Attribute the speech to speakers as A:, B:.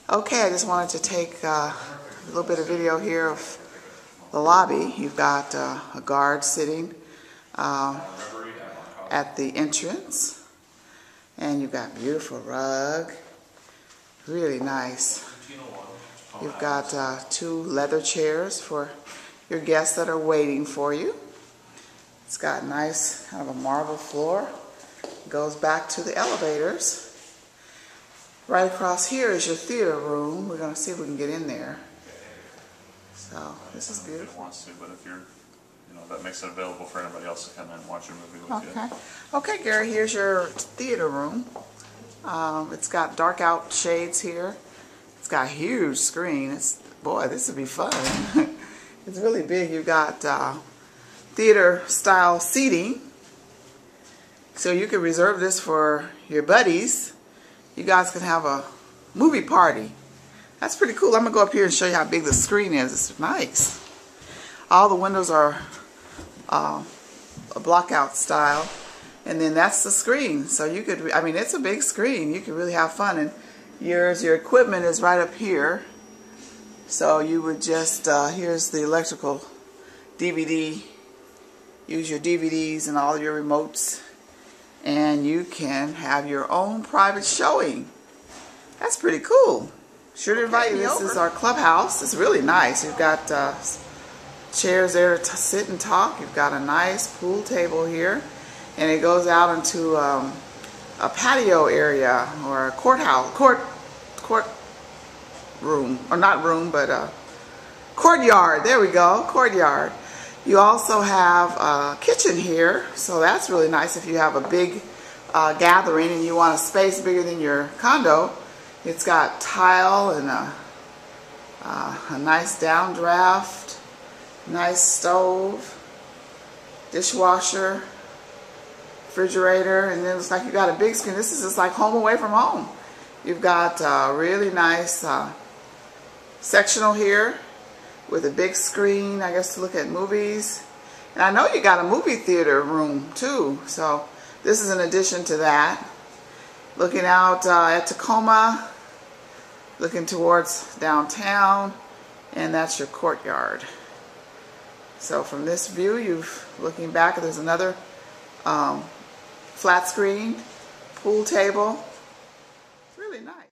A: Okay, I just wanted to take a little bit of video here of the lobby. You've got a guard sitting at the entrance, and you've got a beautiful rug, really nice. You've got two leather chairs for your guests that are waiting for you. It's got nice kind of a marble floor. It goes back to the elevators. Right across here is your theater room. We're going to see if we can get in there. So this is beautiful.
B: If wants to, but if you're, that makes it available for anybody else to come in and watch a movie with you.
A: Okay. Okay, Gary, here's your theater room. It's got dark out shades here. It's got a huge screen. Boy, this would be fun. It's really big. You've got theater style seating. So you can reserve this for your buddies. You guys can have a movie party. That's pretty cool. I'm going to go up here and show you how big the screen is. It's nice. All the windows are a block out style. And then that's the screen. So you could, it's a big screen. You could really have fun. And your equipment is right up here. So you would just, here's the electrical DVD. Use your DVDs and all your remotes. And you can have your own private showing. That's pretty cool. Sure to invite you over. This is our clubhouse. It's really nice. You've got chairs there to sit and talk. You've got a nice pool table here. And it goes out into a patio area or a court room. Or not room, but courtyard. There we go. Courtyard. You also have a kitchen here, so that's really nice if you have a big gathering and you want a space bigger than your condo. It's got tile and a nice downdraft, nice stove, dishwasher, refrigerator, and then it's like you got a big screen. This is just like home away from home. You've got a really nice sectional here with a big screen, I guess, to look at movies. And I know you got a movie theater room too, so this is in addition to that. Looking out at Tacoma, looking towards downtown, and that's your courtyard. So from this view, looking back, there's another flat screen, pool table. It's really nice.